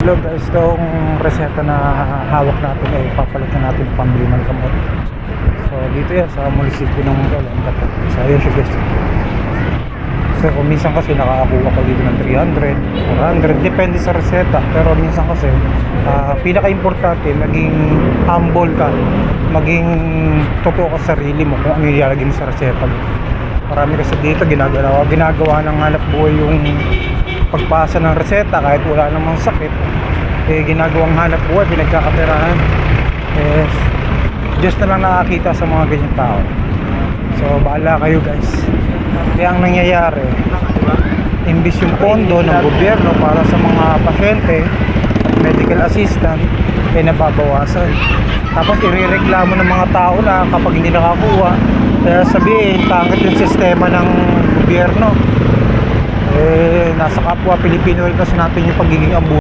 Hello guys, itong reseta na hawak natin ay papalitan natin pambili ng gamot. So dito yan sa munisipyo ng Olongapo. So ayun siya guys. So minsan kasi nakakakuha ko dito ng 300, 400, depende sa reseta. Pero minsan kasi pinaka-importante maging humble ka, maging totoo ka sa sarili mo kung ano yung ilalagay mo sa reseta mo. Marami kasi dito ginagawa ng hanap buhay yung pagpasa ng reseta kahit wala namang sakit, ginagawang hanap buhay, pinagkakaperahan. Diyos na lang nakakita sa mga ganyang tao. So bahala kayo guys. Kaya ang nangyayari, imbis yung pondo ng gobyerno para sa mga pasyente at medical assistant nababawasan. Tapos irereklamo ng mga tao na kapag hindi nakakuha, kaya sabihin pangit yung sistema ng gobyerno. Nasa kapwa Pilipino rin kasi natin yung pagiging abuso.